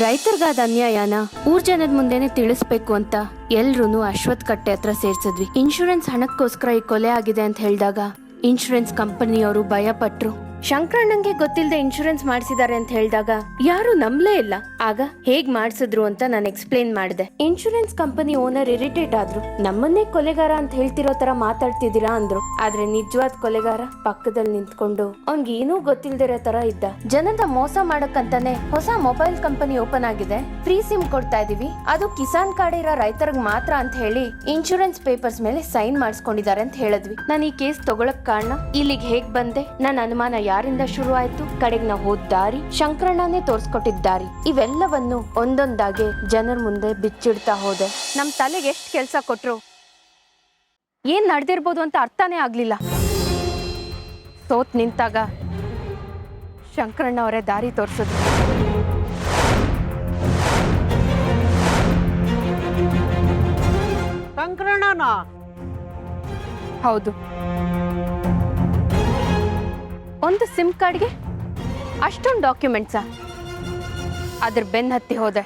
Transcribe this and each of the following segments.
ರೈತರಿಗಾದ ಅನ್ಯಾಯನ ಊರ್ ಜನದ ಮುಂದೆನೆ ತಿಳಿಸ್ಬೇಕು ಅಂತ ಎಲ್ರೂ ಅಶ್ವಥ್ ಕಟ್ಟೆ ಹತ್ರ ಸೇರ್ಸಿದ್ವಿ. ಇನ್ಶೂರೆನ್ಸ್ ಹಣಕ್ಕೋಸ್ಕರ ಈ ಕೊಲೆ ಆಗಿದೆ ಅಂತ ಹೇಳಿದಾಗ ಇನ್ಶೂರೆನ್ಸ್ ಕಂಪನಿಯವರು ಭಯ ಪಟ್ರು. ಶಂಕರಣ್ಣಂಗೆ ಗೊತ್ತಿಲ್ಲದೆ ಇನ್ಶೂರೆನ್ಸ್ ಮಾಡಿಸಿದ್ದಾರೆ ಅಂತ ಹೇಳಿದಾಗ ಯಾರು ನಂಬಲೇ ಇಲ್ಲ. ಆಗ ಹೇಗ್ ಮಾಡಿಸಿದ್ರು ಅಂತ ನಾನು ಎಕ್ಸ್ಪ್ಲೇನ್ ಮಾಡಿದೆ. ಇನ್ಶೂರೆನ್ಸ್ ಕಂಪನಿ ಓನರ್ ಇರಿಟೇಟ್ ಆದ್ರು. ನಮ್ಮನ್ನೇ ಕೊಲೆಗಾರ ಅಂತ ಹೇಳ್ತಿರೋ ತರ ಮಾತಾಡ್ತಿದ್ದೀರಾ ಅಂದ್ರು. ಆದ್ರೆ ನಿಜವಾದ ಕೊಲೆಗಾರ ಪಕ್ಕದಲ್ಲಿ ನಿಂತ್ಕೊಂಡು ಅವ್ನ್ಗೆ ಏನೂ ಗೊತ್ತಿಲ್ದಿರೋ ತರ ಇದ್ದ. ಜನದ ಮೋಸ ಮಾಡಕ್ಕಂತಾನೆ ಹೊಸ ಮೊಬೈಲ್ ಕಂಪನಿ ಓಪನ್ ಆಗಿದೆ, ಫ್ರೀ ಸಿಮ್ ಕೊಡ್ತಾ ಇದೀವಿ, ಅದು ಕಿಸಾನ್ ಕಾರ್ಡ್ ಇರೋ ರೈತರಿಗೆ ಮಾತ್ರ ಅಂತ ಹೇಳಿ ಇನ್ಶೂರೆನ್ಸ್ ಪೇಪರ್ಸ್ ಮೇಲೆ ಸೈನ್ ಮಾಡಿಸ್ಕೊಂಡಿದ್ದಾರೆ ಅಂತ ಹೇಳಿದ್ವಿ. ನಾನು ಈ ಕೇಸ್ ತಗೊಳಕ್ ಕಾರಣ ಇಲ್ಲಿಗೆ ಹೇಗ್ ಬಂದೆ, ನನ್ನ ಅನುಮಾನ ಯಾರಿಂದ ಶುರು ಆಯ್ತು, ಕಡೆಗೆ ನಾವು ಹೋದ ದಾರಿ, ಶಂಕರಣ್ಣನೇ ತೋರ್ಸ್ಕೊಟ್ಟಿದ್ದ ದಾರಿ, ಇವೆಲ್ಲವನ್ನು ಒಂದೊಂದಾಗೆ ಜನರ ಮುಂದೆ ಬಿಚ್ಚಿಡ್ತಾ ಹೋದೆ. ನಮ್ ತಲೆಗೆ ಎಷ್ಟು ಕೆಲ್ಸ ಕೊಟ್ರು ಏನ್ ನಡೆದಿರ್ಬೋದು ಅಂತ ಅರ್ಥನೇ ಆಗ್ಲಿಲ್ಲ. ಸೋತ್ ನಿಂತಾಗ ಶಂಕರಣ್ಣ ಅವರೇ ದಾರಿ ತೋರ್ಸಿದ್ರು. ಶಂಕರಣ್ಣನ? ಹೌದು. ಒಂದು ಸಿಮ್ ಕಾರ್ಡ್ಗೆ ಅಷ್ಟೊಂದು ಡಾಕ್ಯುಮೆಂಟ್ಸಾ? ಅದ್ರ ಬೆನ್ ಹತ್ತಿ ಹೋದೆ.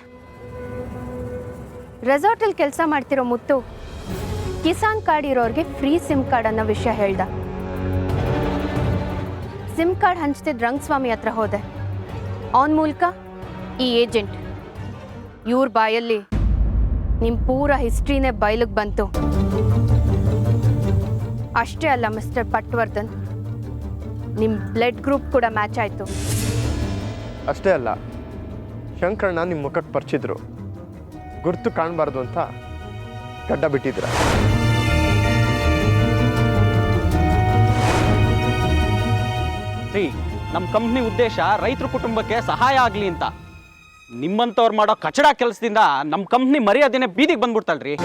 ರೆಸಾರ್ಟಲ್ಲಿ ಕೆಲಸ ಮಾಡ್ತಿರೋ ಮುತ್ತು ಕಿಸಾನ್ ಕಾರ್ಡ್ ಇರೋರಿಗೆ ಫ್ರೀ ಸಿಮ್ ಕಾರ್ಡ್ ಅನ್ನೋ ವಿಷಯ ಹೇಳ್ದ. ಸಿಮ್ ಕಾರ್ಡ್ ಹಂಚ್ತಿದ್ದ ರಂಗಸ್ವಾಮಿ ಹತ್ರ ಹೋದೆ. ಅವನ ಮೂಲಕ ಈ ಏಜೆಂಟ್ ಇವ್ರ ಬಾಯಲ್ಲಿ ನಿಮ್ಮ ಪೂರ ಹಿಸ್ಟ್ರಿನೇ ಬಯಲಿಗೆ ಬಂತು. ಅಷ್ಟೇ ಅಲ್ಲ ಮಿಸ್ಟರ್ ಪಟ್ವರ್ಧನ್, ನಿಮ್ಮ ಬ್ಲಡ್ ಗ್ರೂಪ್ ಕೂಡ ಮ್ಯಾಚ್ ಆಯಿತು. ಅಷ್ಟೇ ಅಲ್ಲ, ಶಂಕರಣ್ಣ ನಿಮ್ಮ ಮುಖಕ್ಕೆ ಪರಿಚಿದ್ರು, ಗುರ್ತು ಕಾಣಬಾರ್ದು ಅಂತ ಗಡ್ಡ ಬಿಟ್ಟಿದ್ರ. ನಮ್ಮ ಕಂಪ್ನಿ ಉದ್ದೇಶ ರೈತರ ಕುಟುಂಬಕ್ಕೆ ಸಹಾಯ ಆಗಲಿ ಅಂತ. ನಿಮ್ಮಂಥವ್ರು ಮಾಡೋ ಕಚಡ ಕೆಲಸದಿಂದ ನಮ್ಮ ಕಂಪ್ನಿ ಮರ್ಯಾದೆನೇ ಬೀದಿಗೆ ಬಂದ್ಬಿಡ್ತಾಳ್ರಿ.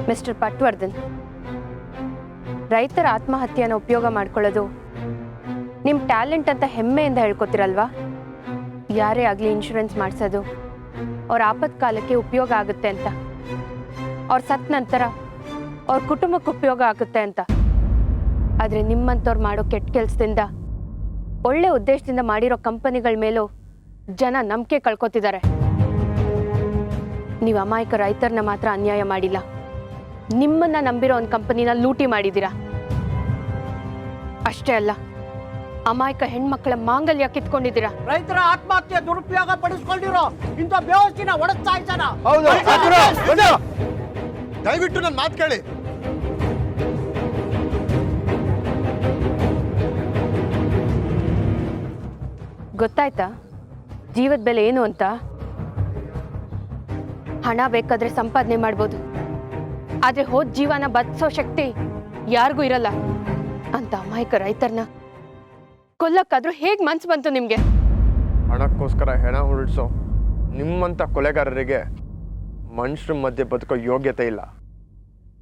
ಮಿಸ್ಟರ್ ಪಟ್ವರ್ಧನ್, ರೈತರ ಆತ್ಮಹತ್ಯೆಯನ್ನು ಉಪಯೋಗ ಮಾಡ್ಕೊಳ್ಳೋದು ನಿಮ್ಮ ಟ್ಯಾಲೆಂಟ್ ಅಂತ ಹೆಮ್ಮೆಯಿಂದ ಹೇಳ್ಕೊತಿರಲ್ವಾ? ಯಾರೇ ಆಗಲಿ ಇನ್ಶೂರೆನ್ಸ್ ಮಾಡಿಸೋದು ಅವ್ರ ಆಪತ್ಕಾಲಕ್ಕೆ ಉಪಯೋಗ ಆಗುತ್ತೆ ಅಂತ, ಅವ್ರ ಸತ್ ನಂತರ ಅವ್ರ ಕುಟುಂಬಕ್ಕೆ ಉಪಯೋಗ ಆಗುತ್ತೆ ಅಂತ. ಆದರೆ ನಿಮ್ಮಂಥವ್ರು ಮಾಡೋ ಕೆಟ್ಟ ಕೆಲಸದಿಂದ, ಒಳ್ಳೆ ಉದ್ದೇಶದಿಂದ ಮಾಡಿರೋ ಕಂಪನಿಗಳ ಮೇಲೂ ಜನ ನಂಬಿಕೆ ಕಳ್ಕೊತಿದ್ದಾರೆ. ನೀವು ಅಮಾಯಕ ರೈತರನ್ನ ಮಾತ್ರ ಅನ್ಯಾಯ ಮಾಡಿಲ್ಲ, ನಿಮ್ಮನ್ನ ನಂಬಿರೋ ಒಂದು ಕಂಪನಿನ ಲೂಟಿ ಮಾಡಿದ್ದೀರಾ. ಅಷ್ಟೇ ಅಲ್ಲ, ಅಮಾಯಕ ಹೆಣ್ಮಕ್ಳ ಮಾಂಗಲ್ಯ ಕಿತ್ಕೊಂಡಿದ್ದೀರಾ. ರೈತರ ಆತ್ಮಹತ್ಯೆ ದುರುಪಯೋಗ ಪಡಿಸ್ಕೊಂಡಿರೋ ಇಂಥ ಬೇವಸ್ತಿನ ಒಡಸ್ತಾ ಇದ್ದಾನ. ದಯವಿಟ್ಟು ನನ್ನ ಮಾತು ಕೇಳಿ. ಗೊತ್ತಾಯ್ತಾ ಜೀವದ ಬೆಲೆ ಏನು ಅಂತ? ಹಣ ಬೇಕಾದ್ರೆ ಸಂಪಾದನೆ ಮಾಡ್ಬೋದು, ಆದ್ರೆ ಹೋದ ಜೀವನ ಬದುಕೋ ಶಕ್ತಿ ಯಾರಿಗೂ ಇರಲ್ಲ. ಅಂತ ಅಮಾಯಕ ರೈತರನ್ನ ಕೊಲ್ಲಕ್ಕಾದ್ರೂ ಹೇಗ್ ಮನ್ಸು ಬಂತು ನಿಮ್ಗೆ? ಹಣಕ್ಕೋಸ್ಕರ ಹೆಣ ಉರುಳಿಸೋ ನಿಮ್ಮಂಥ ಕೊಲೆಗಾರರಿಗೆ ಮನುಷ್ಯರ ಮಧ್ಯೆ ಬದುಕೋ ಯೋಗ್ಯತೆ ಇಲ್ಲ.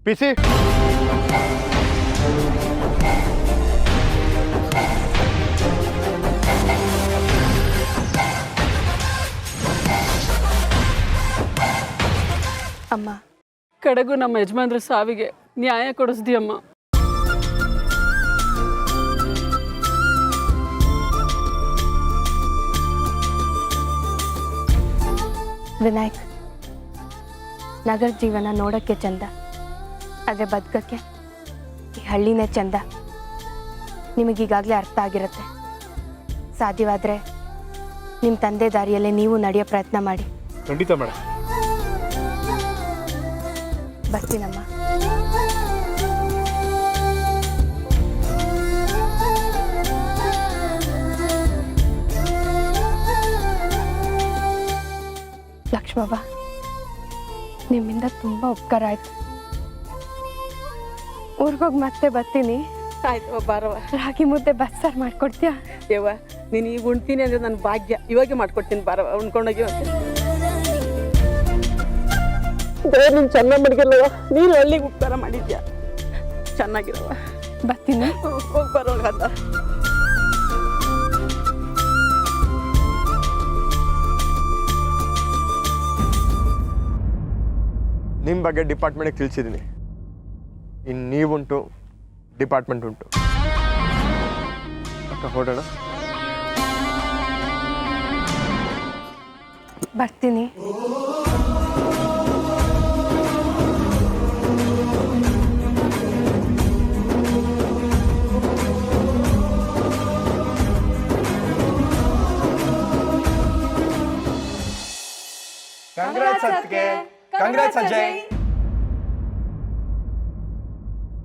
ಪಿಸಿ ಅಮ್ಮ, ಕಡೆಗೂ ನಮ್ಮ ಯಜಮಾನ್ರ ಸಾವಿಗೆ ನ್ಯಾಯ ಕೊಡಿಸ್ದಿಯಮ್ಮ. ವಿನಾಯಕ್, ನಗರ ಜೀವನ ನೋಡೋಕ್ಕೆ ಚಂದ, ಆದರೆ ಬದುಕಕ್ಕೆ ಈ ಹಳ್ಳಿನೇ ಚಂದ. ನಿಮಗೀಗಾಗಲೇ ಅರ್ಥ ಆಗಿರುತ್ತೆ. ಸಾಧ್ಯವಾದರೆ ನಿಮ್ಮ ತಂದೆ ದಾರಿಯಲ್ಲೇ ನೀವು ನಡೆಯೋ ಪ್ರಯತ್ನ ಮಾಡಿ. ಖಂಡಿತ ಮೇಡಮ್. ಬರ್ತೀನಮ್ಮ. ಲಕ್ಷ್ಮವ್ವ, ನಿಮ್ಮಿಂದ ತುಂಬ ಉಪಕಾರ ಆಯ್ತು. ಊರಿಗೋಗಿ ಮತ್ತೆ ಬರ್ತೀನಿ. ಆಯ್ತು ಬಾರವ. ರಾಗಿ ಮುದ್ದೆ ಬಸ್ಸಾರು ಮಾಡ್ಕೊಡ್ತೀಯಾ? ಯವ್ವ, ನೀನು ಈಗ ಉಣ್ತೀನಿ ಅಂದರೆ ನನ್ನ ಭಾಗ್ಯ. ಇವಾಗೆ ಮಾಡ್ಕೊಡ್ತೀನಿ ಬಾರವ, ಉಣ್ಕೊಂಡೋಗಿ. ನೀನು ಚೆನ್ನಾಗಿ ಮಡಗಿಲ್ಲವ, ನೀನು ಹಳ್ಳಿಗೆ ಉಪಕಾರ ಮಾಡಿದ್ಯಾ. ಚೆನ್ನಾಗಿರವ. ಬರ್ತೀನಿ. ಹೋಗಿ ಬರೋಲ್ಲ. ನಿಮ್ಮ ಬಗ್ಗೆ ಡಿಪಾರ್ಟ್ಮೆಂಟಿಗೆ ತಿಳಿಸಿದ್ದೀನಿ. ಇನ್ನು ನೀವುಂಟು, ಡಿಪಾರ್ಟ್ಮೆಂಟ್ ಉಂಟು. ಅಕ್ಕ ಹೊರಡೋಣ. ಬರ್ತೀನಿ.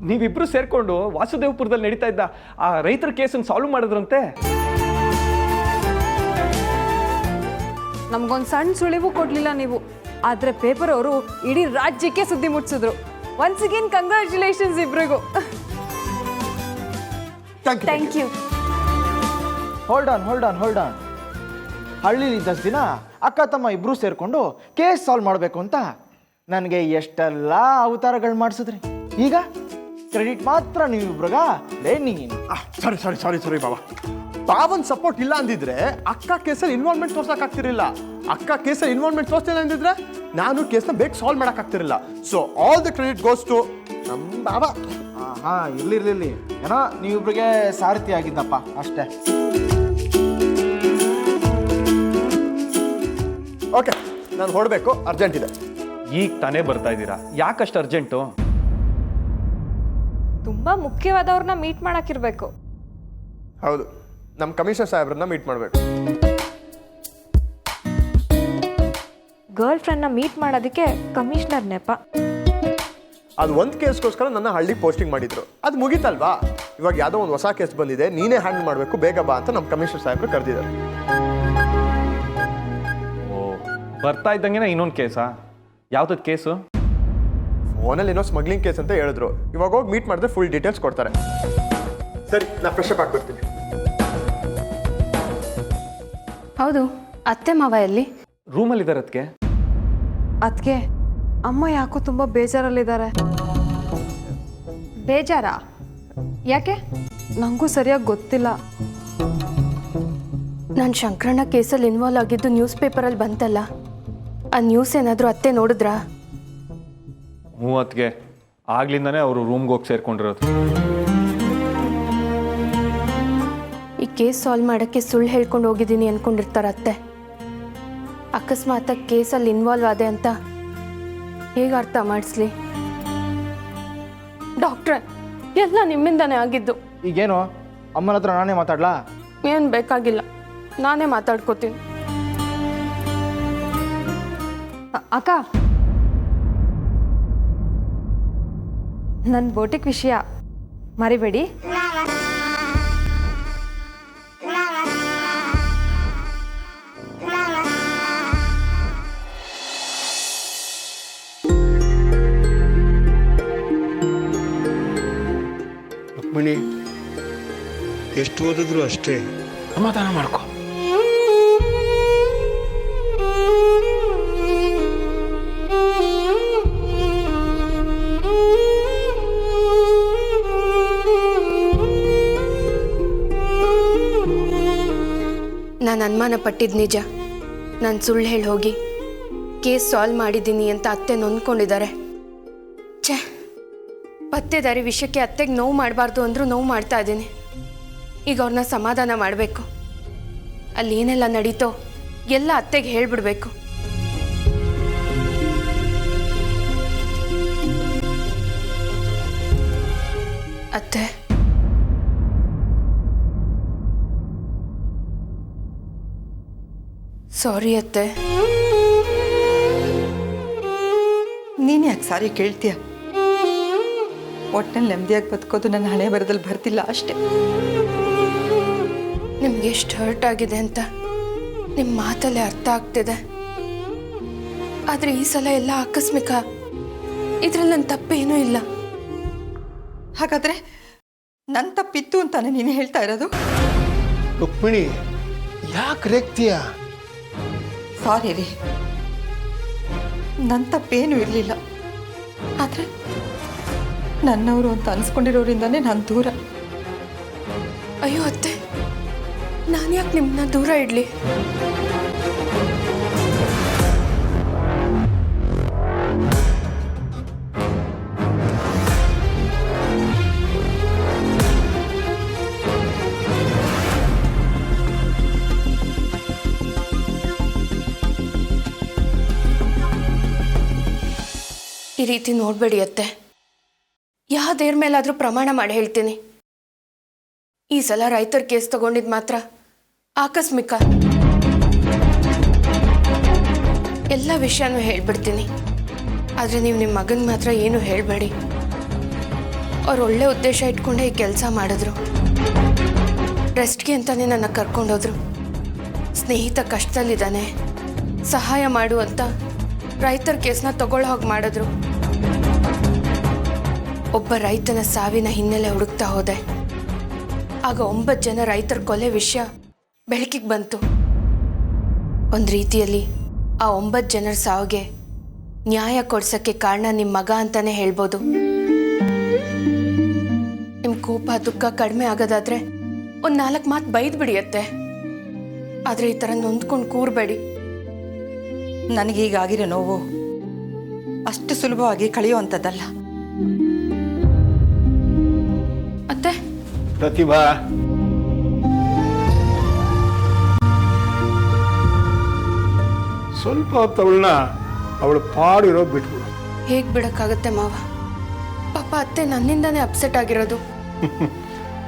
ನೀವಿಬ್ರು ಸೇರ್ಕೊಂಡು ವಾಸುದೇವಪುರದಲ್ಲಿ ನಡೀತಾ ಇದ್ದ ಆ ರೈತರ ಕೇಸನ್ನು ಸಾಲ್ವ್ ಮಾಡಿದ್ರಂತೆ. ನಮ್ಗೊಂದು ಸಣ್ಣ ಸುಳಿವು ಕೊಡ್ಲಿಲ್ಲ ನೀವು, ಆದ್ರೆ ಪೇಪರ್ ಅವರು ಇಡೀ ರಾಜ್ಯಕ್ಕೆ ಸುದ್ದಿ ಮುಟ್ಸಿದ್ರು. ಒನ್ಸ್ ಅಗೇನ್ ಕಂಗ್ರ್ಯಾಚುಲೇಷನ್ಸ್ ಇಬ್ರಿಗೂ. Thank you. Hold on. ಹಳ್ಳಿಲಿ ಇದ್ದಷ್ಟು ದಿನ ಅಕ್ಕ ತಮ್ಮ ಇಬ್ರು ಸೇರ್ಕೊಂಡು ಕೇಸ್ ಸಾಲ್ವ್ ಮಾಡಬೇಕು ಅಂತ ನನಗೆ ಎಷ್ಟೆಲ್ಲ ಅವತಾರಗಳು ಮಾಡಿಸಿದ್ರಿ. ಈಗ ಕ್ರೆಡಿಟ್ ಮಾತ್ರ ನೀವಿಬ್ರಿಗ ನೀನು. ಸಾರಿ ಬಾಬಾ. ಬಾವನ್ ಸಪೋರ್ಟ್ ಇಲ್ಲ ಅಂದಿದ್ರೆ ಅಕ್ಕ ಕೇಸಲ್ಲಿ ಇನ್ವಾಲ್ವ್ಮೆಂಟ್ ತೋರ್ಸಕ್ಕಾಗ್ತಿರಲಿಲ್ಲ. ಅಕ್ಕ ಕೇಸಲ್ಲಿ ಇನ್ವಾಲ್ವ್ಮೆಂಟ್ ತೋರಿಸ್ತಿಲ್ಲ ಅಂದಿದ್ರೆ ನಾನು ಕೇಸ್ನ ಬೇಗ ಸಾಲ್ವ್ ಮಾಡೋಕ್ಕಾಗ್ತಿರಲಿಲ್ಲ. So all the credit goes to ನಮ್ಮ ಬಾಬಾ. ಇರ್ಲಿ ಏನೋ ನೀವಿಬ್ರಿಗೆ ಸಾರಥಿ ಆಗಿದ್ದಪ್ಪ ಅಷ್ಟೇ. ಓಕೆ, ನಾನು ಹೊರಡಬೇಕು, ಅರ್ಜೆಂಟ್ ಇದೆ. ಈಗ ತಾನೇ ಬರ್ತಾ ಇದ್ದೀರಾ, ಯಾಕಷ್ಟು ಅರ್ಜೆಂಟು? ತುಂಬಾ ಮುಖ್ಯವಾದವ್ರನ್ನ ಮೀಟ್ ಮಾಡಕ್ಕಿರ್ಬೇಕು. ಹೌದು, ನಮ್ಮ ಕಮಿಷನರ್ ಸಾಹೇಬ್ರನ್ನ ಮೀಟ್ ಮಾಡಬೇಕು. ಗರ್ಲ್ ಫ್ರೆಂಡ್ನ ಮೀಟ್ ಮಾಡೋದಕ್ಕೆ ಕಮಿಷನರ್ ನೆಪ. ಅದು ಒಂದು ಕೇಸ್ಗೋಸ್ಕರ ನನ್ನ ಹಳ್ಳಿ ಪೋಸ್ಟಿಂಗ್ ಮಾಡಿದ್ರು. ಅದು ಮುಗೀತಲ್ವಾ? ಇವಾಗ ಯಾವುದೋ ಒಂದು ಹೊಸ ಕೇಸ್ ಬಂದಿದೆ, ನೀನೇ ಹ್ಯಾಂಡಲ್ ಮಾಡಬೇಕು, ಬೇಗ ಬಾ ಅಂತ ನಮ್ಮ ಕಮಿಷನರ್ ಸಾಹೇಬ್ರು ಕರೆದಿದ್ದಾರೆ. ಬರ್ತಾ ಇದ್ದಂಗೆ ಇನ್ನೊಂದು ಕೇಸಾ? ಯಾವ್ದದ್ ಕೇಸು? ಫೋನಲ್ಲಿ ಏನೋ ಸ್ಮಗ್ಲಿಂಗ್ ಕೇಸ್ ಅಂತ ಹೇಳಿದ್ರು. ಇವಾಗ ಹೋಗಿ ಮೀಟ್ ಮಾಡಿದ್ರೆ ಫುಲ್ ಡೀಟೇಲ್ಸ್ ಕೊಡ್ತಾರೆ. ಸರಿ, ನಾ ಫ್ರೆಶ್ ಅಪ್ ಆಗ್ಬಿಡ್ತೀನಿ. ಹೌದು, ಅತ್ತೆ ಮಾವ ಎಲ್ಲಿ? ರೂಮಲ್ಲಿದ್ದಾರೆ ಅದಕ್ಕೆ. ಅದಕ್ಕೆ ಅಮ್ಮ ಯಾಕೋ ತುಂಬಾ ಬೇಜಾರಲ್ಲಿದ್ದಾರೆ. ಬೇಜಾರಾ? ಯಾಕೆ? ನಂಗೂ ಸರಿಯಾಗಿ ಗೊತ್ತಿಲ್ಲ. ನಾನು ಶಂಕರಣ್ಣ ಕೇಸಲ್ಲಿ ಇನ್ವಾಲ್ವ್ ಆಗಿದ್ದು ನ್ಯೂಸ್ ಪೇಪರಲ್ಲಿ ಬಂತಲ್ಲ, ಆ ನ್ಯೂಸ್ ಏನಾದರೂ ಅತ್ತೆ ನೋಡಿದ್ರಾ? ಅದಕ್ಕೆ ಆಗ್ಲಿಂದಾನೇ ಅವರು ರೂಮ್ಗೆ ಹೋಗಿ ಸೇರ್ಕೊಂಡಿರೋದು. ಈ ಕೇಸ್ ಸಾಲ್ವ್ ಮಾಡೋಕ್ಕೆ ಸುಳ್ಳು ಹೇಳ್ಕೊಂಡು ಹೋಗಿದ್ದೀನಿ ಅಂದ್ಕೊಂಡಿರ್ತಾರೆ ಅತ್ತೆ. ಅಕಸ್ಮಾತ್ ಕೇಸಲ್ಲಿ ಇನ್ವಾಲ್ವ್ ಆದೆ ಅಂತ ಹೇಗೆ ಅರ್ಥ ಮಾಡಿಸ್ಲಿ? ಡಾಕ್ಟ್ರೆ, ಎಲ್ಲ ನಿಮ್ಮಿಂದಾನೇ ಆಗಿದ್ದು. ಈಗೇನು ಅಮ್ಮನ ಹತ್ರ ನಾನೇ ಮಾತಾಡ್ಲಾ? ಏನು ಬೇಕಾಗಿಲ್ಲ, ನಾನೇ ಮಾತಾಡ್ಕೋತೀನಿ. ಅಕ್ಕ, ನನ್ನ ಬೋಟಿಕ್ ವಿಷಯ ಮರಿಬೇಡಿ. ರುಕ್ಮಿಣಿ, ಎಷ್ಟು ಓದಿದ್ರು ಅಷ್ಟೇ, ಸಮಾಧಾನ ಮಾಡ್ಕೊ. ನಾನು ಅನುಮಾನ ಪಟ್ಟಿದ್ದು ನಿಜ. ನಾನು ಸುಳ್ಳು ಹೇಳಿ ಹೋಗಿ ಕೇಸ್ ಸಾಲ್ವ್ ಮಾಡಿದ್ದೀನಿ ಅಂತ ಅತ್ತೆ ನೊಂದ್ಕೊಂಡಿದ್ದಾರೆ. ಛೇ, ಪತ್ತೆದಾರಿ ವಿಷಯಕ್ಕೆ ಅತ್ತೆಗೆ ನೋವು ಮಾಡಬಾರ್ದು ಅಂದರೂ ನೋವು ಮಾಡ್ತಾ ಇದ್ದೀನಿ. ಈಗ ಅವ್ರನ್ನ ಸಮಾಧಾನ ಮಾಡಬೇಕು. ಅಲ್ಲಿ ಏನೆಲ್ಲ ನಡೀತೋ ಎಲ್ಲ ಅತ್ತೆಗೆ ಹೇಳ್ಬಿಡ್ಬೇಕು. ಅತ್ತೆ, ಸಾರಿ ಅತ್ತೆ. ನೀನು ಯಾಕೆ ಸಾರಿ ಕೇಳ್ತೀಯ? ಒಟ್ಟಿನಲ್ಲಿ ನೆಮ್ಮದಿಯಾಗಿ ಬದುಕೋದು ನನ್ನ ಹಣೆ ಬರದಲ್ಲಿ ಬರ್ತಿಲ್ಲ ಅಷ್ಟೇ. ನಿಮ್ಗೆ ಎಷ್ಟು ಹರ್ಟ್ ಆಗಿದೆ ಅಂತ ನಿಮ್ಮ ಮಾತಲ್ಲೇ ಅರ್ಥ ಆಗ್ತಿದೆ. ಆದರೆ ಈ ಸಲ ಎಲ್ಲ ಆಕಸ್ಮಿಕ. ಇದ್ರಲ್ಲಿ ನನ್ನ ತಪ್ಪೇನೂ ಇಲ್ಲ. ಹಾಗಾದ್ರೆ ನನ್ನ ತಪ್ಪಿತ್ತು ಅಂತಾನೆ ನೀನು ಹೇಳ್ತಾ ಇರೋದು? ರುಕ್ಮಿಣಿ, ಯಾಕೆ ರೇಗ್ತೀಯ? ಸಾರಿ ರೀ, ನನ್ನ ತಪ್ಪೇನೂ ಇರಲಿಲ್ಲ. ಆದರೆ ನನ್ನವರು ಅಂತ ಅನ್ಸ್ಕೊಂಡಿರೋರಿಂದಾನೇ ನಾನು ದೂರ. ಅಯ್ಯೋ ಅತ್ತೆ, ನಾನು ಯಾಕೆ ನಿಮ್ಮನ್ನ ದೂರ ಇಡಲಿ? ಈ ರೀತಿ ನೋಡ್ಬೇಡಿ ಅತ್ತೆ. ಯಾವ ದೇವ್ರ ಮೇಲಾದರೂ ಪ್ರಮಾಣ ಮಾಡಿ ಹೇಳ್ತೀನಿ, ಈ ಸಲ ರೈತರ ಕೇಸ್ ತಗೊಂಡಿದ್ದು ಮಾತ್ರ ಆಕಸ್ಮಿಕ. ಎಲ್ಲ ವಿಷಯನೂ ಹೇಳ್ಬಿಡ್ತೀನಿ, ಆದರೆ ನೀವು ನಿಮ್ಮ ಮಗನ ಮಾತ್ರ ಏನು ಹೇಳಬೇಡಿ. ಅವ್ರು ಒಳ್ಳೆ ಉದ್ದೇಶ ಇಟ್ಕೊಂಡೇ ಈ ಕೆಲಸ ಮಾಡಿದ್ರು. ರೆಸ್ಟ್ಗೆ ಅಂತಲೇ ನನ್ನ ಕರ್ಕೊಂಡೋದ್ರು. ಸ್ನೇಹಿತ ಕಷ್ಟದಲ್ಲಿದ್ದಾನೆ, ಸಹಾಯ ಮಾಡು ಅಂತ ರೈತರ ಕೇಸ್ನ ತಗೊಳ್ಳೋ ಹಾಗೆ ಮಾಡಿದ್ರು. ಒಬ್ಬ ರೈತನ ಸಾವಿನ ಹಿನ್ನೆಲೆ ಹುಡುಕ್ತಾ ಹೋದೆ. ಆಗ 9 ಜನ ರೈತರ ಕೊಲೆ ವಿಷಯ ಬೆಳಕಿಗೆ ಬಂತು. ಒಂದು ರೀತಿಯಲ್ಲಿ ಆ 9 ಜನರ ಸಾವಿಗೆ ನ್ಯಾಯ ಕೊಡ್ಸೋಕ್ಕೆ ಕಾರಣ ನಿಮ್ಮ ಮಗ ಅಂತಾನೆ ಹೇಳ್ಬೋದು. ನಿಮ್ಮ ಕೋಪ ದುಃಖ ಕಡಿಮೆ ಆಗೋದಾದ್ರೆ ಒಂದು 4 ಮಾತು ಬೈದು ಬಿಡಿಯತ್ತೆ, ಆದರೆ ಈ ಥರ ನೊಂದ್ಕೊಂಡು ಕೂರಬೇಡಿ. ನನಗೀಗಾಗಿರೋ ನೋವು ಅಷ್ಟು ಸುಲಭವಾಗಿ ಕಳೆಯುವಂಥದ್ದಲ್ಲ. ಅತ್ತೆ, ಪ್ರತಿಭಾ, ಸ್ವಲ್ಪ ಹೊತ್ತು ಅವಳು ಪಾಡಿರೋ ಬಿಟ್ಬಿಡು. ಹೇಗೆ ಬಿಡೋಕ್ಕಾಗತ್ತೆ ಮಾವ? ಪಾಪ ಅತ್ತೆ ನನ್ನಿಂದಾನೇ ಅಪ್ಸೆಟ್ ಆಗಿರೋದು.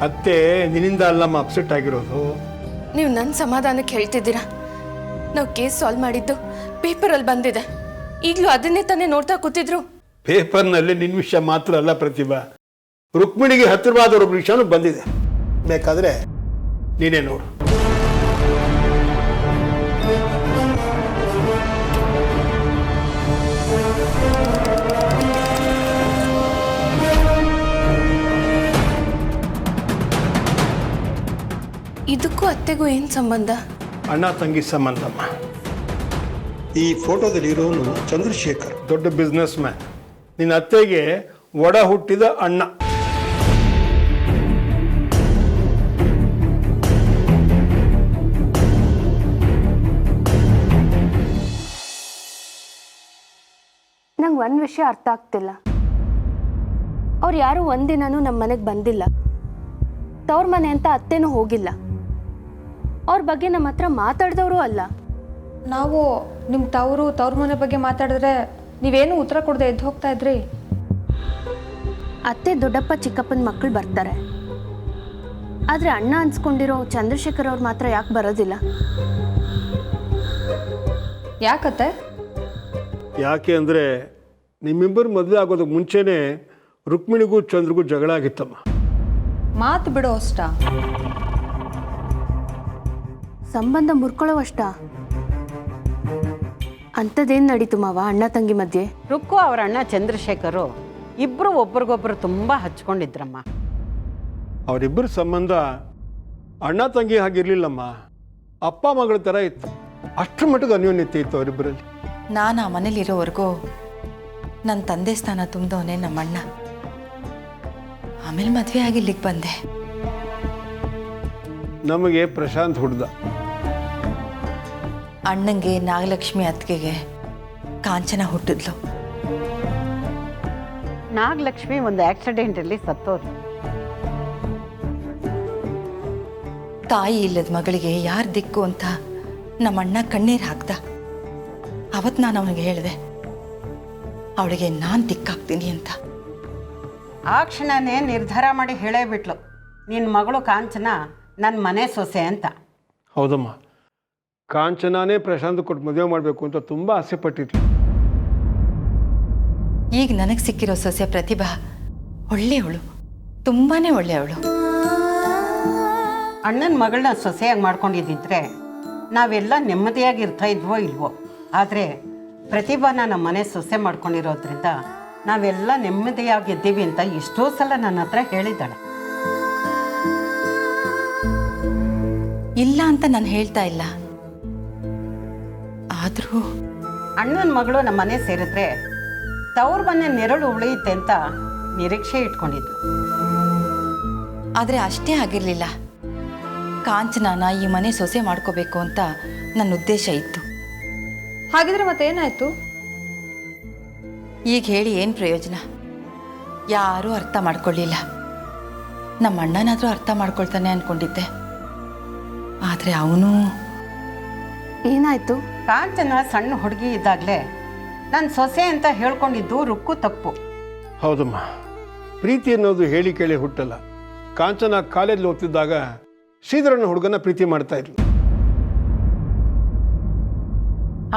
ಅತ್ತೆ ನಿನ್ನಿಂದ ಅಲ್ಲಮ್ಮ ಅಪ್ಸೆಟ್ ಆಗಿರೋದು. ನೀವು ನನ್ನ ಸಮಾಧಾನಕ್ಕೆ ಹೇಳ್ತಿದ್ದೀರಾ. ನಾವು ಕೇಸ್ ಸಾಲ್ವ್ ಮಾಡಿದ್ದು ಪೇಪರಲ್ಲಿ ಬಂದಿದೆ, ಈಗಲೂ ಅದನ್ನೇ ತಾನೇ ನೋಡ್ತಾ ಕೂತಿದ್ರು. ಪೇಪರ್ನಲ್ಲಿ ನಿನ್ನ ವಿಷಯ ಮಾತ್ರ ಅಲ್ಲ ಪ್ರತಿಭಾ, ರುಕ್ಮಿಣಿಗೆ ಹತ್ತಿರವಾದ ಒಬ್ಬ ವಿಷಯನೂ ಬಂದಿದೆ. ಬೇಕಾದ್ರೆ ನೀನೇ ನೋಡು. ಇದಕ್ಕೂ ಅತ್ತೆಗೂ ಏನು ಸಂಬಂಧ? ಅಣ್ಣ ತಂಗಿ ಸಂಬಂಧಮ್ಮ. ಈ ಫೋಟೋದಲ್ಲಿ ಇರೋನು ಚಂದ್ರಶೇಖರ್, ದೊಡ್ಡ ಬಿಸ್ನೆಸ್ ಮ್ಯಾನ್. ನಿನ್ನ ಅತ್ತೆಗೆ ಒಡ ಹುಟ್ಟಿದ ಅಣ್ಣ. ನಂಗೆ ಒಂದು ವಿಷಯ ಅರ್ಥ ಆಗ್ತಿಲ್ಲ. ಅವ್ರು ಯಾರೂ ಒಂದಿನೂ ನಮ್ಮ ಮನೆಗೆ ಬಂದಿಲ್ಲ, ತವ್ರ ಮನೆ ಅಂತ ಅತ್ತೆನೂ ಹೋಗಿಲ್ಲ, ಅವ್ರ ಬಗ್ಗೆ ನಮ್ಮ ಹತ್ರ ಮಾತಾಡಿದವರು ಅಲ್ಲ. ನಾವು ನಿಮ್ಮ ತವ್ರ ಮನೆ ಬಗ್ಗೆ ಮಾತಾಡಿದ್ರೆ ನೀವೇನು ಉತ್ತರ ಕೊಡದೆ ಎದ್ದು ಹೋಗ್ತಾ ಇದ್ರಿ. ಅತ್ತೆ ದೊಡ್ಡಪ್ಪ ಚಿಕ್ಕಪ್ಪನ ಮಕ್ಕಳು ಬರ್ತಾರೆ, ಆದರೆ ಅಣ್ಣ ಅನ್ಸ್ಕೊಂಡಿರೋ ಚಂದ್ರಶೇಖರ್ ಅವ್ರು ಮಾತ್ರ ಯಾಕೆ ಬರೋದಿಲ್ಲ? ಯಾಕತ್ತೆ? ಯಾಕೆ ಅಂದರೆ ನಿಮ್ಮಿಬ್ಬರು ಮದುವೆ ಆಗೋದಕ್ಕೆ ಮುಂಚೆನೇ ರುಕ್ಮಿಣಿಗೂ ಚಂದ್ರಿಗೂ ಜಗಳ ಆಗಿತ್ತಮ್ಮ. ಮಾತು ಬಿಡೋ ಅಷ್ಟ, ಸಂಬಂಧ ಮುರ್ಕೊಳ್ಳೋವಷ್ಟ. ಅಂಥದ್ದೇನು ನಡೀತು ಮಾವ ಅಣ್ಣ ತಂಗಿ ಮಧ್ಯೆ? ರುಕ್ಕು ಅವರ ಅಣ್ಣ ಚಂದ್ರಶೇಖರು ಇಬ್ಬರು ಒಬ್ರಿಗೊಬ್ರು ತುಂಬ ಹಚ್ಕೊಂಡಿದ್ರಮ್ಮ. ಅವರಿಬ್ಬರ ಸಂಬಂಧ ಅಣ್ಣ ತಂಗಿ ಹಾಗಿರ್ಲಿಲ್ಲಮ್ಮ, ಅಪ್ಪ ಮಗಳ ಥರ ಇತ್ತು. ಅಷ್ಟರ ಮಟ್ಟಿಗೆ ಅನ್ಯೋನ್ಯತೆ ಇತ್ತು ಅವರಿಬ್ಬರಲ್ಲಿ. ನಾನು ಆ ಮನೇಲಿರೋವರೆಗೂ ನನ್ನ ತಂದೆ ಸ್ಥಾನ ತುಂಬಿದವನೇ ನಮ್ಮಣ್ಣ. ಆಮೇಲೆ ಮದುವೆ ಆಗಿ ಇಲ್ಲಿಗೆ ಬಂದೆ. ನಮಗೆ ಪ್ರಶಾಂತ್ ಹುಡ್ದ. ಅಣ್ಣಂಗೆ ನಾಗಲಕ್ಷ್ಮಿ ಅತ್ತಿಗೆಗೆ ಕಾಂಚನ ಹುಟ್ಟಿದ್ಲು. ನಾಗಲಕ್ಷ್ಮಿ ಒಂದು ಆಕ್ಸಿಡೆಂಟಲ್ಲಿ ಸತ್ತೋದು. ತಾಯಿ ಇಲ್ಲದ ಮಗಳಿಗೆ ಯಾರು ದಿಕ್ಕು ಅಂತ ನಮ್ಮಣ್ಣ ಕಣ್ಣೀರು ಹಾಕ್ದ. ಅವತ್ತು ನಾನು ಅವನಿಗೆ ಹೇಳಿದೆ, ಅವಳಿಗೆ ನಾನು ದಿಕ್ಕಾಗ್ತೀನಿ ಅಂತ. ಆ ಕ್ಷಣನೇ ನಿರ್ಧಾರ ಮಾಡಿ ಹೇಳೇ ಬಿಟ್ಲು, ನಿನ್ನ ಮಗಳು ಕಾಂಚನ ನನ್ನ ಮನೆ ಸೊಸೆ ಅಂತ. ಹೌದಮ್ಮ, ಕಾಂಚನಾನೇ ಪ್ರಶಾಂತ್ ಕೊಟ್ಟು ಮದುವೆ ಮಾಡಬೇಕು ಅಂತ ತುಂಬ ಆಸೆ ಪಟ್ಟಿದ್ಲು. ಈಗ ನನಗೆ ಸಿಕ್ಕಿರೋ ಸೊಸೆ ಪ್ರತಿಭಾ ಒಳ್ಳೆಯವಳು, ತುಂಬಾ ಒಳ್ಳೆಯವಳು. ಅಣ್ಣನ ಮಗಳನ್ನ ಸೊಸೆಯಾಗಿ ಮಾಡ್ಕೊಂಡಿದ್ದಿದ್ರೆ ನಾವೆಲ್ಲ ನೆಮ್ಮದಿಯಾಗಿರ್ತಾ ಇದ್ವೋ ಇಲ್ವೋ. ಆದರೆ ಪ್ರತಿಭಾನ ನಮ್ಮ ಮನೆ ಸೊಸೆ ಮಾಡ್ಕೊಂಡಿರೋದ್ರಿಂದ ನಾವೆಲ್ಲ ನೆಮ್ಮದಿಯಾಗಿದ್ದೀವಿ ಅಂತ ಎಷ್ಟೋ ಸಲ ನನ್ನ ಹತ್ರ ಹೇಳಿದ್ದಾಳೆ. ಇಲ್ಲ ಅಂತ ನಾನು ಹೇಳ್ತಾ ಇಲ್ಲ, ಆದರೂ ಅಣ್ಣನ ಮಗಳು ನಮ್ಮ ಮನೆ ಸೇರಿದ್ರೆ ತವ್ರ ಮನೆ ನೆರಳು ಉಳಿಯುತ್ತೆ ಅಂತ ನಿರೀಕ್ಷೆ ಇಟ್ಕೊಂಡಿದ್ಲು. ಆದರೆ ಅಷ್ಟೇ ಆಗಿರಲಿಲ್ಲ. ಕಾಂಚನಾನ ಈ ಮನೆ ಸೊಸೆ ಮಾಡ್ಕೋಬೇಕು ಅಂತ ನನ್ನ ಉದ್ದೇಶ ಇತ್ತು. ಹಾಗಿದ್ರೆ ಮತ್ತೇನಾಯ್ತು? ಈಗ ಹೇಳಿ ಏನು ಪ್ರಯೋಜನ? ಯಾರೂ ಅರ್ಥ ಮಾಡ್ಕೊಳ್ಳಿಲ್ಲ. ನಮ್ಮ ಅಣ್ಣನಾದರೂ ಅರ್ಥ ಮಾಡ್ಕೊಳ್ತಾನೆ ಅಂದ್ಕೊಂಡಿದ್ದೆ, ಆದರೆ ಅವನು ಏನಾಯ್ತು? ಕಾಂಚನ ಸಣ್ಣ ಹುಡುಗಿ ಇದ್ದಾಗಲೇ ನಾನು ಸೊಸೆ ಅಂತ ಹೇಳ್ಕೊಂಡಿದ್ದು ರುಕ್ಕು ತಪ್ಪು. ಹೌದಮ್ಮ, ಪ್ರೀತಿ ಅನ್ನೋದು ಹೇಳಿ ಕೇಳಿ ಹುಟ್ಟಲ್ಲ. ಕಾಂಚನ ಕಾಲೇಜಲ್ಲಿ ಓದ್ತಿದ್ದಾಗ ಶ್ರೀಧರನ ಹುಡುಗನ ಪ್ರೀತಿ ಮಾಡ್ತಾ ಇದ್ಲು.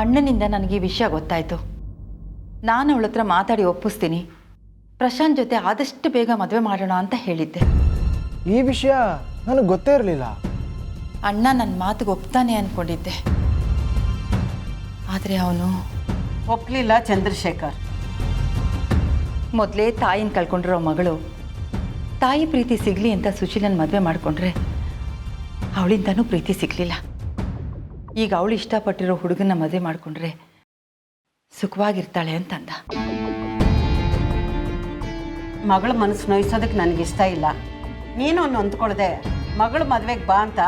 ಅಣ್ಣನಿಂದ ನನಗೆ ಈ ವಿಷಯ ಗೊತ್ತಾಯಿತು. ನಾನು ಅವಳ ಹತ್ರ ಮಾತಾಡಿ ಒಪ್ಪಿಸ್ತೀನಿ, ಪ್ರಶಾಂತ್ ಜೊತೆ ಆದಷ್ಟು ಬೇಗ ಮದುವೆ ಮಾಡೋಣ ಅಂತ ಹೇಳಿದ್ದೆ. ಈ ವಿಷಯ ನನಗೆ ಗೊತ್ತೇ ಇರಲಿಲ್ಲ. ಅಣ್ಣ ನನ್ನ ಮಾತಿಗೆ ಒಪ್ತಾನೆ ಅಂದ್ಕೊಂಡಿದ್ದೆ, ಆದರೆ ಅವನು ಒಪ್ಲಿಲ್ಲ ಚಂದ್ರಶೇಖರ್. ಮೊದಲೇ ತಾಯಿನ ಕಳ್ಕೊಂಡಿರೋ ಮಗಳು ತಾಯಿ ಪ್ರೀತಿ ಸಿಗಲಿ ಅಂತ ಸುಶೀಲನ ಮದುವೆ ಮಾಡಿಕೊಂಡ್ರೆ ಅವಳಿಂದನೂ ಪ್ರೀತಿ ಸಿಗಲಿಲ್ಲ. ಈಗ ಅವಳು ಇಷ್ಟಪಟ್ಟಿರೋ ಹುಡುಗನ ಮದುವೆ ಮಾಡಿಕೊಂಡ್ರೆ ಸುಖವಾಗಿರ್ತಾಳೆ ಅಂತಂದ. ಮಗಳ ಮನಸ್ಸು ನೋಯಿಸೋದಕ್ಕೆ ನನಗಿಷ್ಟ ಇಲ್ಲ. ನೀನು ನೊಂದ್ಕೊಳ್ದೆ ಮಗಳ ಮದುವೆಗೆ ಬಾ ಅಂತ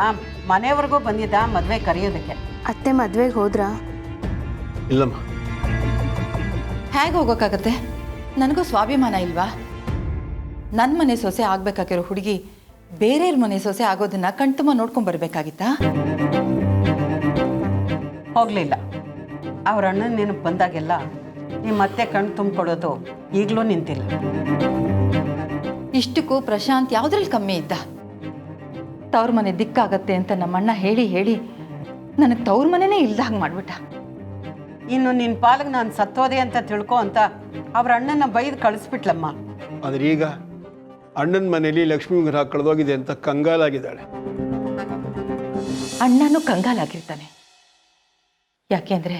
ಮನೆಯವ್ರಿಗೂ ಬಂದಿದ್ದ ಮದುವೆ ಕರೆಯೋದಕ್ಕೆ. ಅತ್ತೆ ಮದ್ವೆಗೆ ಹೋದ್ರಾ? ಇಲ್ಲಮ್ಮ. ಹೇಗೆ ಹೋಗೋಕ್ಕಾಗತ್ತೆ? ನನಗೂ ಸ್ವಾಭಿಮಾನ ಇಲ್ವಾ? ನನ್ನ ಮನೆ ಸೊಸೆ ಆಗ್ಬೇಕಾಗಿರೋ ಹುಡುಗಿ ಬೇರೆಯವ್ರ ಮನೆ ಸೊಸೆ ಆಗೋದನ್ನ ಕಣ್ತುಂಬ ನೋಡ್ಕೊಂಡ್ಬರ್ಬೇಕಾಗಿತ್ತಾ? ಹೋಗಲಿಲ್ಲ. ಅವ್ರ ಅಣ್ಣನ ನೆನಪು ಬಂದಾಗೆಲ್ಲ ನಿಮ್ಮ ಮತ್ತೆ ಕಣ್ಣು ತುಂಬಿಕೊಡೋದು ಈಗಲೂ ನಿಂತಿಲ್ಲ. ಇಷ್ಟಕ್ಕೂ ಪ್ರಶಾಂತ್ ಯಾವುದ್ರಲ್ಲಿ ಕಮ್ಮಿ ಇದ್ದ? ತವ್ರ ಮನೆ ದಿಕ್ಕಾಗತ್ತೆ ಅಂತ ನಮ್ಮಣ್ಣ ಹೇಳಿ ಹೇಳಿ ನನಗೆ ತವ್ರ ಮನೆನೇ ಇಲ್ದಾಗ ಮಾಡ್ಬಿಟ್ಟ. ಇನ್ನು ನಿನ್ನ ಪಾಲಿಗೆ ನಾನು ಸತ್ತೋದೆ ಅಂತ ತಿಳ್ಕೊ ಅಂತ ಅವ್ರ ಅಣ್ಣನ ಬೈದು ಕಳಿಸ್ಬಿಟ್ಲಮ್ಮ. ಆದರೆ ಈಗ ಅಣ್ಣನ ಮನೇಲಿ ಲಕ್ಷ್ಮೀ ವಿಗ್ರಹ ಕಳೆದೋಗಿದೆ ಅಂತ ಕಂಗಾಲಾಗಿದ್ದಾಳೆ. ಅಣ್ಣನೂ ಕಂಗಾಲಾಗಿರ್ತಾನೆ. ಯಾಕೆಂದ್ರೆ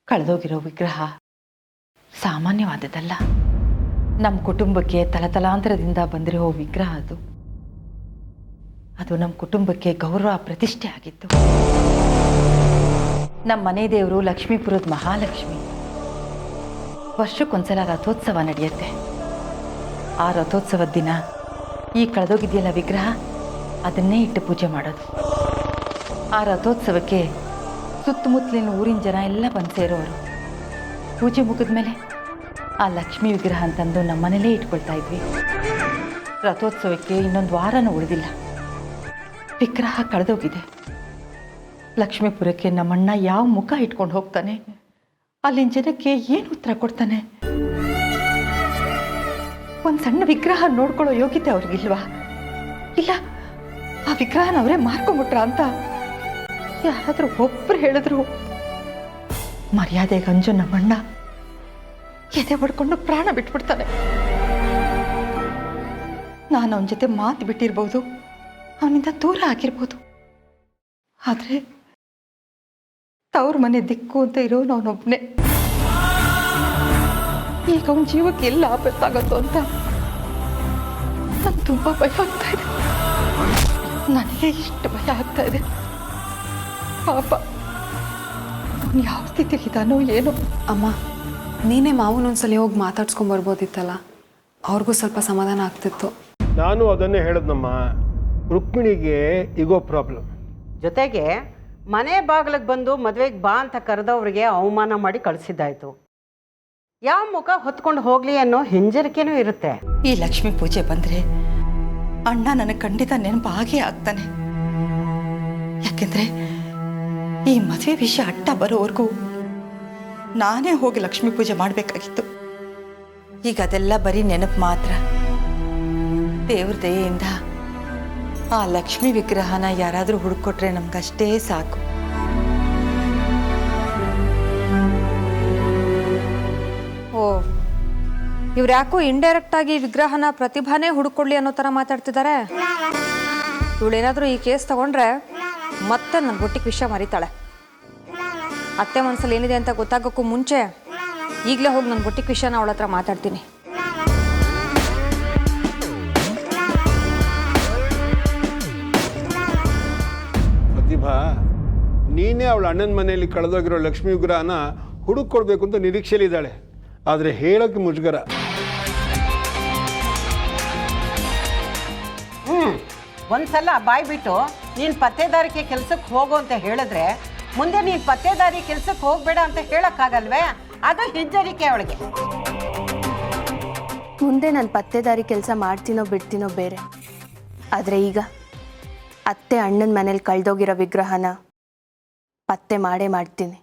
ಕಳೆದೋಗಿರೋ ವಿಗ್ರಹ ಸಾಮಾನ್ಯವಾದದ್ದಲ್ಲ. ನಮ್ಮ ಕುಟುಂಬಕ್ಕೆ ತಲತಲಾಂತರದಿಂದ ಬಂದಿರೋ ವಿಗ್ರಹ ಅದು ನಮ್ಮ ಕುಟುಂಬಕ್ಕೆ ಗೌರವ ಪ್ರತಿಷ್ಠೆ ಆಗಿತ್ತು. ನಮ್ಮ ಮನೆ ದೇವರು ಲಕ್ಷ್ಮೀಪುರದ ಮಹಾಲಕ್ಷ್ಮಿ. ವರ್ಷಕ್ಕೊಂದ್ಸಲ ರಥೋತ್ಸವ ನಡೆಯುತ್ತೆ. ಆ ರಥೋತ್ಸವದ ದಿನ ಈ ಕಳೆದೋಗಿದೆಯಲ್ಲ ವಿಗ್ರಹ, ಅದನ್ನೇ ಇಟ್ಟು ಪೂಜೆ ಮಾಡೋದು. ಆ ರಥೋತ್ಸವಕ್ಕೆ ಸುತ್ತಮುತ್ತಲಿನ ಊರಿನ ಜನ ಎಲ್ಲ ಬಂದು ಸೇರೋರು. ಪೂಜೆ ಮುಗಿದ್ಮೇಲೆ ಆ ಲಕ್ಷ್ಮೀ ವಿಗ್ರಹ ಅಂತಂದು ನಮ್ಮ ಮನೇಲೇ ಇಟ್ಕೊಳ್ತಾ ಇದ್ವಿ. ರಥೋತ್ಸವಕ್ಕೆ ಇನ್ನೊಂದು ವಾರನೂ ಉಳಿದಿಲ್ಲ. ವಿಗ್ರಹ ಕಳೆದೋಗಿದೆ. ಲಕ್ಷ್ಮೀಪುರಕ್ಕೆ ನಮ್ಮಣ್ಣ ಯಾವ ಮುಖ ಇಟ್ಕೊಂಡು ಹೋಗ್ತಾನೆ? ಅಲ್ಲಿನ ಜನಕ್ಕೆ ಏನು ಉತ್ತರ ಕೊಡ್ತಾನೆ? ಒಂದು ಸಣ್ಣ ವಿಗ್ರಹ ನೋಡ್ಕೊಳ್ಳೋ ಯೋಗ್ಯತೆ ಅವ್ರಿಗಿಲ್ವಾ? ಇಲ್ಲ ಆ ವಿಗ್ರಹನ ಅವರೇ ಮಾರ್ಕೊಂಬಿಟ್ರ ಅಂತ ಯಾರಾದರೂ ಒಬ್ಬರು ಹೇಳಿದ್ರು ಮರ್ಯಾದೆಗೆ ಅಂಜು ನಮ್ಮಣ್ಣ ಎದೆ ಹೊಡ್ಕೊಂಡು ಪ್ರಾಣ ಬಿಟ್ಬಿಡ್ತಾನೆ. ನಾನು ಅವನ ಜೊತೆ ಮಾತು ಬಿಟ್ಟಿರ್ಬೋದು, ಅವನಿಂದ ದೂರ ಆಗಿರ್ಬೋದು, ಆದರೆ ತವ್ರ ಮನೆ ದಿಕ್ಕು ಅಂತ ಇರೋನು ಅವನೊಬ್ಬನೇ. ಈಗ ಅವನ ಜೀವಕ್ಕೆ ಎಲ್ಲ ಆಪತ್ತಾಗತ್ತೋ ಅಂತ ನಂಗೆ ತುಂಬ ಭಯ ಆಗ್ತಾ ಇದೆ. ನನಗೆ ಇಷ್ಟು ಭಯ ಆಗ್ತಾ ಇದೆ. ಪಾಪ ಅವನು ಯಾವ ಸ್ಥಿತಿಲಿದ್ದಾನೋ ಏನೋ. ಅಮ್ಮ, ನೀನೇ ಮಾವನೊಂದ್ಸಲಿ ಹೋಗಿ ಮಾತಾಡ್ಸ್ಕೊಂಬರ್ಬೋದಿತ್ತಲ್ಲ, ಅವ್ರಿಗೂ ಸ್ವಲ್ಪ ಸಮಾಧಾನ ಆಗ್ತಿತ್ತು. ನಾನು ಅದನ್ನೇ ಹೇಳಿದ್ನಮ್ಮ, ರುಕ್ಮಿಣಿಗೆ ಈಗೋ ಪ್ರಾಬ್ಲಮ್. ಜೊತೆಗೆ ಮನೆ ಬಾಗಿಲಿಗೆ ಬಂದು ಮದುವೆಗೆ ಬಾ ಅಂತ ಕರೆದವ್ರಿಗೆ ಅವಮಾನ ಮಾಡಿ ಕಳಿಸಿದ್ದಾಯ್ತು. ಯಾವ ಮುಖ ಹೊತ್ಕೊಂಡು ಹೋಗ್ಲಿ ಅನ್ನೋ ಹಿಂಜರಿಕೆನೂ ಇರುತ್ತೆ. ಈ ಲಕ್ಷ್ಮೀ ಪೂಜೆ ಬಂದರೆ ಅಣ್ಣ ನನಗೆ ಖಂಡಿತ ನೆನಪು ಆಗೇ ಆಗ್ತಾನೆ. ಯಾಕೆಂದರೆ ಈ ಮದುವೆ ವಿಷಯ ಅಟ್ಟ ಬರೋವರೆಗೂ ನಾನೇ ಹೋಗಿ ಲಕ್ಷ್ಮೀ ಪೂಜೆ ಮಾಡಬೇಕಾಗಿತ್ತು. ಈಗ ಅದೆಲ್ಲ ಬರೀ ನೆನಪು ಮಾತ್ರ. ದೇವ್ರ ದಯೆಯಿಂದ ಆ ಲಕ್ಷ್ಮೀ ವಿಗ್ರಹನ ಯಾರಾದರೂ ಹುಡುಕೊಟ್ರೆ ನಮ್ಗಷ್ಟೇ ಸಾಕು. ಓ, ಇವ್ರು ಯಾಕೋ ಇಂಡೈರೆಕ್ಟ್ ಆಗಿ ವಿಗ್ರಹನ ಪ್ರತಿಭಾನೇ ಹುಡುಕೊಳ್ಳಿ ಅನ್ನೋ ಥರ ಮಾತಾಡ್ತಿದ್ದಾರೆ. ಇವಳೇನಾದರೂ ಈ ಕೇಸ್ ತಗೊಂಡ್ರೆ ಮತ್ತೆ ನನ್ನ ಬೊಟ್ಟಿಗೆ ವಿಷಯ ಮರಿತಾಳೆ. ಅತ್ತೆ ಮನಸ್ಸಲ್ಲಿ ಏನಿದೆ ಅಂತ ಗೊತ್ತಾಗೋಕ್ಕೂ ಮುಂಚೆ ಈಗಲೇ ಹೋಗಿ ನನ್ನ ಬೊಟ್ಟಿಗೆ ವಿಷಯನ ಅವಳ ಹತ್ರ ಮಾತಾಡ್ತೀನಿ. ಪ್ರತಿಭಾ, ನೀನೇ ಅವಳ ಅಣ್ಣನ ಮನೆಯಲ್ಲಿ ಕಳೆದೋಗಿರೋ ಲಕ್ಷ್ಮೀ ವಿಗ್ರಹನ ಹುಡುಕೊಡ್ಬೇಕು ಅಂತ ನಿರೀಕ್ಷೆಯಲ್ಲಿದ್ದಾಳೆ. ಆದರೆ ಹೇಳೋಕ್ಕೆ ಮುಜುಗರ. ಒಂದ್ಸಲ ಬಾಯ್ ಬಿಟ್ಟು ನೀನು ಪತ್ತೇದಾರಿಕೆ ಕೆಲಸಕ್ಕೆ ಹೋಗು ಅಂತ ಹೇಳಿದ್ರೆ ಮುಂದೆ ನೀನು ಪತ್ತೇದಾರಿ ಕೆಲಸಕ್ಕೆ ಹೋಗಬೇಡ ಅಂತ ಹೇಳೋಕ್ಕಾಗಲ್ವೇ? ಅದು ಹಿಂಜರಿಕೆ ಅವಳಿಗೆ. ಮುಂದೆ ನಾನು ಪತ್ತೇದಾರಿ ಕೆಲಸ ಮಾಡ್ತೀನೋ ಬಿಡ್ತೀನೋ ಬೇರೆ, ಆದರೆ ಈಗ ಅತ್ತೆ ಅಣ್ಣನ ಮನೇಲಿ ಕಳೆದೋಗಿರೋ ವಿಗ್ರಹನ ಪತ್ತೆ ಮಾಡೇ ಮಾಡ್ತೀನಿ.